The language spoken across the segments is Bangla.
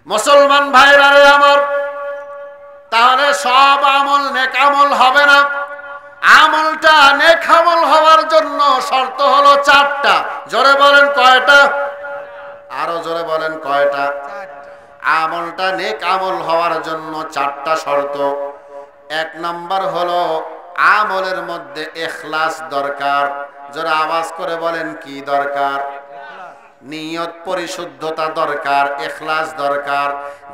মুসলমান ভাইরা রে আমার, তাহলে সব আমল নেক আমল হবে না। আমলটা নেক আমল হওয়ার জন্য শর্ত হলো চারটা। জোরে বলেন কয়টা? আরো জোরে বলেন কয়টা? আমলটা নেক আমল হওয়ার জন্য চারটা শর্ত। এক নাম্বার হলো আমলের মধ্যে ইখলাস দরকার। যারা আওয়াজ করে বলেন কি দরকার? নিয়ত পরিশুদ্ধতা দরকার, ইখলাস দরকার।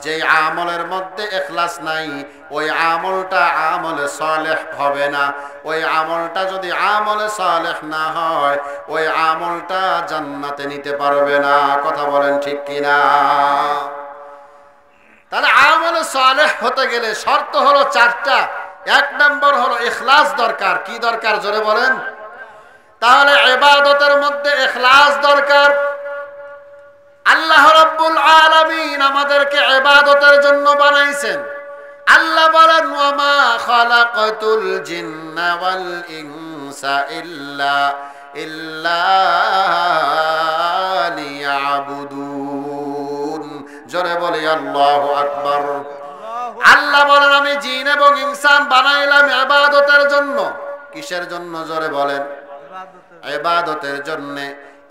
যে আমলের মধ্যে ইখলাস নাই ওই আমলটা আমলে সালেহ হবে না। ওই আমলটা যদি আমলে সালেহ না হয় ওই আমলটা জান্নাতে নিতে পারবে না। কথা বলেন ঠিক কিনা? তাহলে আমলে সালেহ হতে গেলে শর্ত হলো চারটা। এক নম্বর হলো ইখলাস দরকার। কি দরকার? জোরে বলেন। তাহলে ইবাদতের মধ্যে ইখলাস দরকার। আল্লাহ রাব্বুল আলামিন আমাদেরকে ইবাদতের জন্য বানাইছেন। আল্লাহ বলেন ওয়ামা খালাকাতুল জিন্না ওয়াল ইনসা ইল্লা লিয়াবুদুন। জোরে বলি আল্লাহু আকবার। আল্লাহ বলেন আমি জিন এবং ইনসান বানাইলাম ইবাদতের জন্য। কিসের জন্য? জোরে বলেন। ইবাদতের জন্য।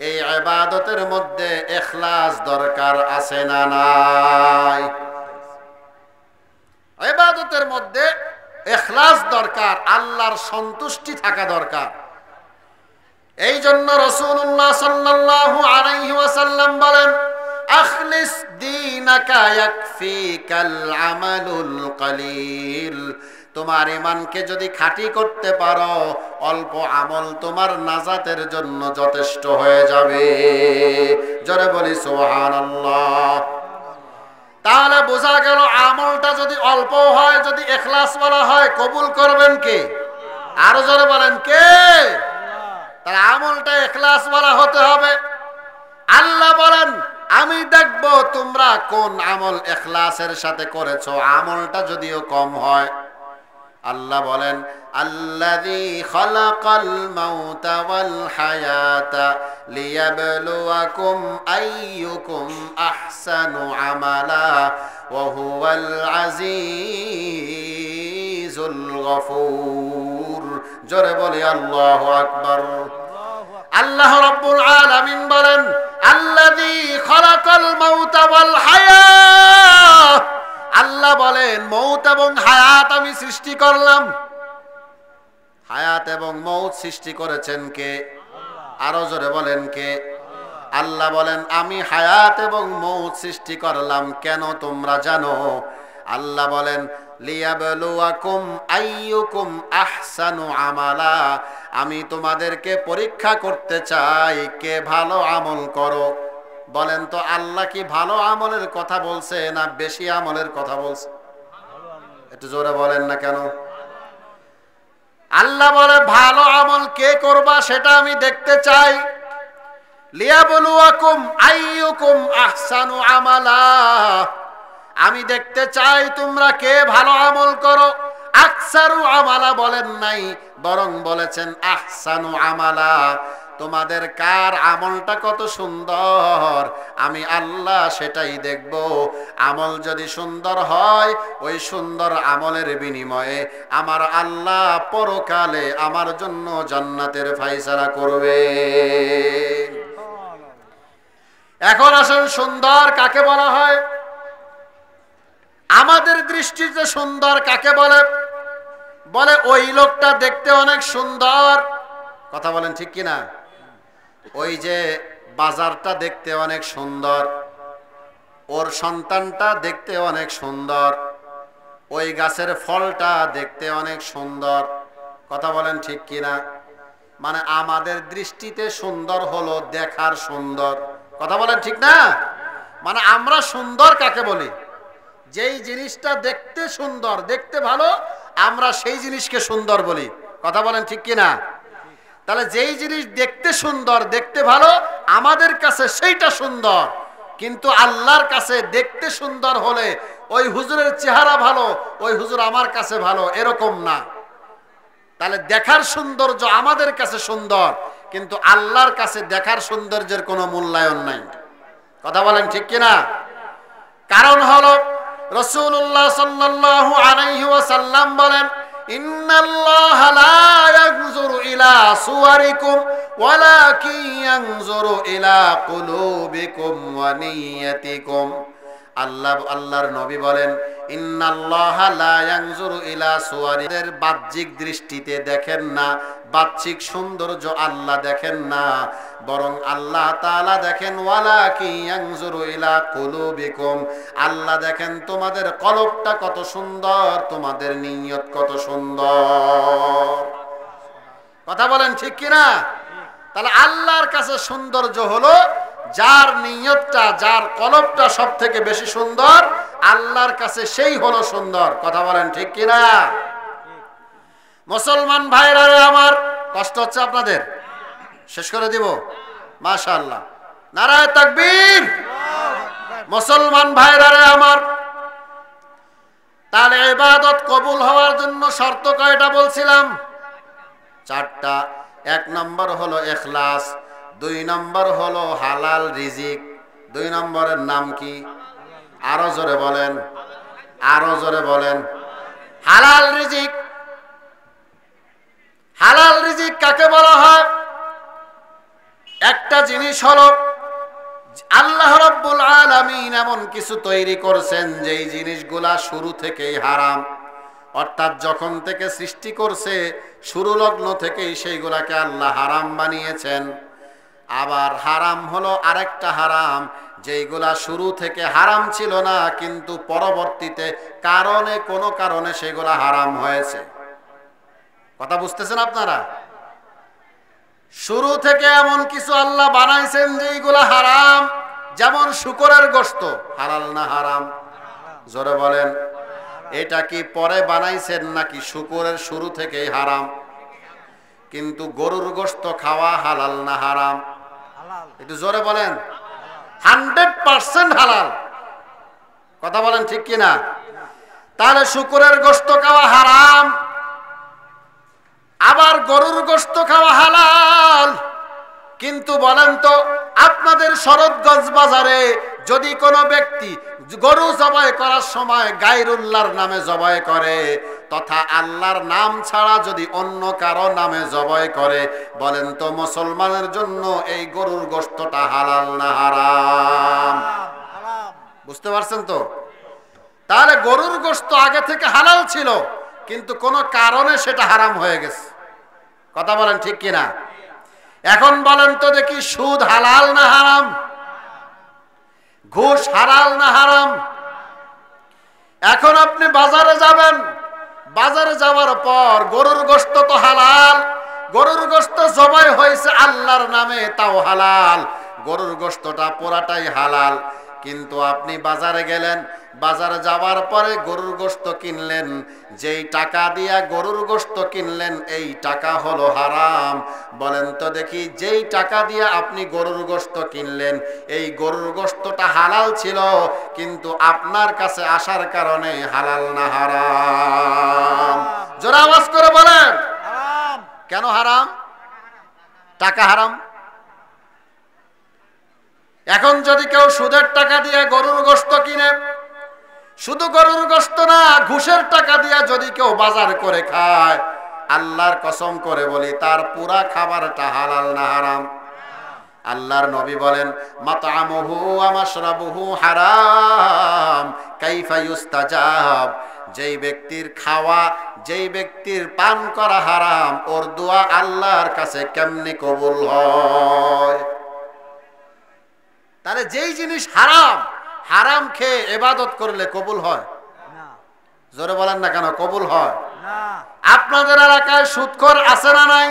এই ইবাদতের মধ্যে ইখলাস দরকার আছে না নাই? ইবাদতের মধ্যে ইখলাস দরকার, আল্লাহর সন্তুষ্টি থাকা দরকার। এই জন্য রাসূলুল্লাহ সাল্লাল্লাহু আলাইহি ওয়াসাল্লাম বলেন আখলিস দীনাকা ইয়াকফিকাল আমালুল কলিল। তোমার ঈমানকে যদি খাঁটি করতে পারো অল্প আমল তোমার নাজাতের জন্য যথেষ্ট হয়ে যাবে। জোরে বলি সুবহানাল্লাহ। তাহলে বোঝা গেল আমলটা যদি অল্প হয়, যদি ইখলাস ওয়ালা হয়, কবুল করবেন কে? আরো জোরে বলেন কে? তাহলে আমলটা ইখলাস ওয়ালা হতে হবে। আল্লাহ বলেন আমি দেখব তোমরা কোন আমল ইখলাসের সাথে করেছো। আমলটা যদিও কম হয়, আল্লাহ বলেন আল্লাযী খালাকাল মাউতা ওয়াল হায়াতা লিয়াবলুয়াকুম আইয়ুকুম আহসানু আমালা ওয়া হুয়াল আজিজুল গফুর। জোরে বলি আল্লাহু আকবার। আল্লাহ রাব্বুল আলামিন বলেন আল্লাযী খালাকাল মাউতা ওয়াল হায়াত। আল্লাহ বলেন মৌত এবং হায়াত আমি সৃষ্টি করলাম। হায়াত এবং মৌত সৃষ্টি করেছেন কে? আরো জোরে বলেন কে? আল্লাহ বলেন আমি হায়াত এবং মৌত সৃষ্টি করলাম কেন তোমরা জানো? আল্লাহ বলেন লিয়াবলুয়াকুম আইয়ুকুম আহসানু আমালা। আমি তোমাদেরকে পরীক্ষা করতে চাই কে ভালো আমল করো। বলেন তো আল্লাহ কি ভালো আমলের কথা বলছে না বেশি আমলের কথা বলছে? একটু জোরে বলেন না কেন? আল্লাহ বলে ভালো আমল কে করবা সেটা আমি দেখতে চাই। লিয়াবলুয়াকুম আইয়ুকুম আহসানু আমালা। আমি দেখতে চাই তোমরা কে ভালো আমল করো। আকসারু আমালা বলেন নাই, বরং বলেছেন আহসানু আমালা। তোমাদের কার আমলটা কত সুন্দর আমি আল্লাহ সেটাই দেখব। আমল যদি সুন্দর হয় ওই সুন্দর আমলের বিনিময়ে আমার আল্লাহ পরকালে আমার জন্য জান্নাতের ফায়সালা করবে। এখন আসুন সুন্দর কাকে বলা হয়? আমাদের দৃষ্টিতে সুন্দর কাকে বলে? বলে ওই লোকটা দেখতে অনেক সুন্দর। কথা বলেন ঠিক কিনা? ওই যে বাজারটা দেখতে অনেক সুন্দর, ওর সন্তানটা দেখতে অনেক সুন্দর, ওই গাছের ফলটা দেখতে অনেক সুন্দর। কথা বলেন ঠিক কিনা? মানে আমাদের দৃষ্টিতে সুন্দর হলো দেখার সুন্দর। কথা বলেন ঠিক না? মানে আমরা সুন্দর কাকে বলি? যেই জিনিসটা দেখতে সুন্দর, দেখতে ভালো, আমরা সেই জিনিসকে সুন্দর বলি। কথা বলেন ঠিক কিনা? তাহলে যেই জিনিস দেখতে সুন্দর, দেখতে ভালো, আমাদের কাছে সেইটা সুন্দর। কিন্তু আল্লাহর কাছে দেখতে সুন্দর হলে ওই হুজুরের চেহারা ভালো, ওই হুজুর আমার কাছে ভালো, এরকম না। তাহলে দেখার সৌন্দর্য আমাদের কাছে সুন্দর, কিন্তু আল্লাহর কাছে দেখার সৌন্দর্যের কোনো মূল্যায়ন নাই। কথা বলেন ঠিক কিনা? কারণ রাসূলুল্লাহ সাল্লাল্লাহু আলাইহি ওয়াসাল্লাম বলেন, ইন্নাল্লাহা লা ইয়ানজুরু ইলা সুওয়ারিকুম ওয়ালাকিন ইয়ানজুরু ইলা কুলুবিকুম ওয়া নিয়্যাতিকুম। আল্লাহর নবী বলেন, ইন্নাল্লাহা লা ইয়ানজুরু ইলা সুওয়ারিদের বাহ্যিক দৃষ্টিতে দেখেন না, বাহ্যিক সৌন্দর্য আল্লাহ দেখেন না, বরং আল্লাহ তাআলা দেখেন ওয়ালাকিন ইয়ানজুরু ইলা কুলুবিকুম, আল্লাহ দেখেন তোমাদের কলবটা কত সুন্দর, তোমাদের নিয়ত কত সুন্দর। কথা বলেন ঠিক কিনা? তাহলে আল্লাহর কাছে সৌন্দর্য হলো যার নিয়তটা, যার কলবটা সব থেকে বেশি সুন্দর, আল্লাহর কাছে সেই হলো সুন্দর। কথা বলেন ঠিক কিনা? মুসলমান ভাইরা আমার, কষ্ট হচ্ছে আপনাদের? শেষ করে দিব? মাশাআল্লাহ, নারায়ে তাকবীর। মুসলমান ভাইরা আমার, তাহলে ইবাদত কবুল হওয়ার জন্য শর্ত কয়টা বলছিলাম? 4টা। 1 নম্বর হলো ইখলাস, 2 নম্বর হলো হালাল রিজিক। 2 নম্বরের নাম কি? আরো জোরে বলেন, আরো জোরে বলেন। হালাল রিজিক। হালাল রিজিক কাকে বলা হয়? একটা জিনিস হলো আল্লাহ রাব্বুল আলামিন এমন কিছু তৈরি করছেন যেই জিনিসগুলা শুরু থেকেই হারাম, অর্থাৎ যখন থেকে সৃষ্টি করছে শুরু লগ্ন থেকেই সেইগুলাকে আল্লাহ হারাম বানিয়েছেন। আবার হারাম হলো আরেকটা হারাম, যেইগুলা শুরু থেকে হারাম ছিল না কিন্তু পরবর্তীতে কারণে কোনো কারণে সেগুলা হারাম হয়েছে। কথা বুঝতেছেন আপনারা? শুরু থেকে এমন কিছু আল্লাহ বানাইছেন যেইগুলা হারাম, যেমন শূকরের গোশত, হালাল না হারাম? জোরে বলেন। এটা কি পরে বানাইছেন নাকি শূকরের শুরু থেকেই হারাম? কিন্তু গরুর গোশত খাওয়া হালাল না হারাম? একটু জোরে বলেন। 100% হালাল। কথা বলেন ঠিক কিনা? তাহলে শূকরের গোশত খাওয়া হারাম, আবার গরুর গোশত খাওয়া হালাল। কিন্তু বলেন তো, আপনাদের শরৎগঞ্জ বাজারে যদি কোনো ব্যক্তি গরু জবাই করার সময় গায়রুল্লাহর নামে জবাই করে, তথা আল্লাহর নাম ছাড়া যদি অন্য কারো নামে জবাই করে, বলেন তো মুসলমানের জন্য এই গরুর গোশতটা হালাল না হারাম? বুঝতে পারছেন তো? তাহলে গরুর গোশত আগে থেকে হালাল ছিল, কিন্তু কোনো কারণে সেটা হারাম হয়ে গেছে। কথা বলেন ঠিক কিনা? এখন বলেন তো দেখি, সুদ হালাল না হারাম? ঘুষ হালাল না হারাম? এখন আপনি বাজারে যাবেন, বাজারে যাওয়ার পর গরুর গোশত তো হালাল, গরুর গোশত জবাই হয়েছে আল্লাহর নামে, তাও হালাল, গরুর গোশতটা পুরাটাই হালাল। কিন্তু আপনি বাজারে গেলেন, বাজারে যাওয়ার পরে গরুর গোশত কিনলেন, যেই টাকা দিয়া গরুর গোশত কিনলেন এই টাকা হলো হারাম। বলেন তো দেখি, যেই টাকা দিয়া আপনি গরুর গোশত কিনলেন এই গরুর গোশতটা হালাল ছিল, কিন্তু আপনার কাছে আসার কারণে হালাল না হারাম? জোরে আওয়াজ করে বলেন। কেন হারাম? টাকা হারাম। এখন যদি কেউ সুদের টাকা দিয়ে গরুর গোশত কিনে, শুধু গরুর গোশত না, ঘুষের টাকা দিয়ে যদি কেউ বাজার করে খায়, আল্লাহর কসম করে বলি তার পুরা খাবারটা হালাল না হারাম? আল্লাহর নবী বলেন, মাতআমুহু ওয়া মাশরাবুহু হারাম কাইফা ইউস্তাজাব। যেই ব্যক্তির খাওয়া, যেই ব্যক্তির পান করা হারাম, ওর দোয়া আল্লাহর কাছে কেমনে কবুল হয়? তাহলে যেই জিনিস হারাম, হারাম খেয়ে ইবাদত করলে কবুল হয় না? জোরে বলেন না কেন? কবুল হয় না। আপনাদের এলাকায় সুদখোর আছে না নাই?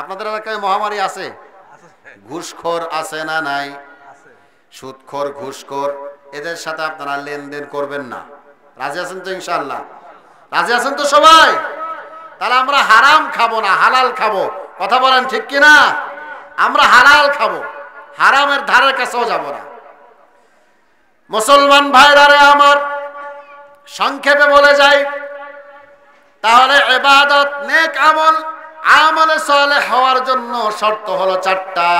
আপনাদের এলাকায় মহামারী আছে? ঘুষখোর আছে না নাই? সুদখোর, ঘুষখোর, এদের সাথে আপনারা লেনদেন করবেন না। রাজি আছেন তো? ইনশাআল্লাহ রাজি আছেন তো সবাই? তাহলে আমরা হারাম খাবো না, হালাল খাবো। কথা বলেন ঠিক কিনা? আমরা হালাল খাবো, হারামের ধারের কাছেও যাব না। মুসলমান ভাইরা আমার, সংক্ষেপে বলে যাই, তাহলে ইবাদত, নেক আমল, আমলে সালেহ হওয়ার জন্য শর্ত হলো 4টা।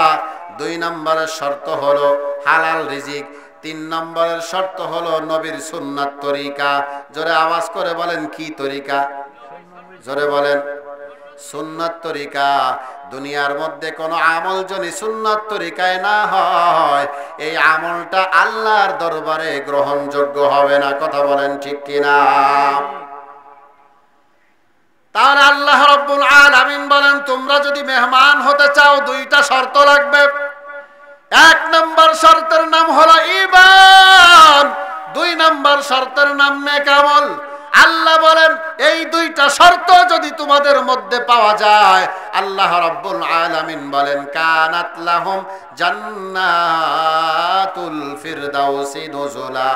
2 নম্বরের শর্ত হলো হালাল রিজিক। 3 নম্বরের শর্ত হলো নবীর সুন্নাত তরিকা। জোরে আওয়াজ করে বলেন কি তরিকা? জোরে বলেন। সুন্নাত তরিকা। দুনিয়ার মধ্যে কোনো আমল যদি সুন্নাত তরিকায় না হয়, এই আমলটা আল্লাহর দরবারে গ্রহণযোগ্য হবে না। কথা বলেন ঠিক কিনা? তাহলে আল্লাহ রাব্বুল আলামিন বলেন, তোমরা যদি মেহমান হতে চাও 2টা শর্ত লাগবে। 1 নম্বর শর্তের নাম হলো ঈমান, 2 নম্বর শর্তের নাম নেক আমল। আল্লাহ বলেন এই 2টা শর্ত যদি তোমাদের মধ্যে পাওয়া যায়, আল্লাহ রাব্বুল আলামিন বলেন কানাত লাহুম জান্নাতুল ফিরদাউসি নুজুলা।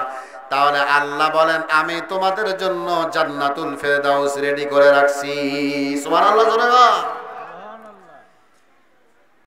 তাহলে আল্লাহ বলেন আমি তোমাদের জন্য জান্নাতুল ফেরদাউস রেডি করে রাখছি। সুবহানাল্লাহ।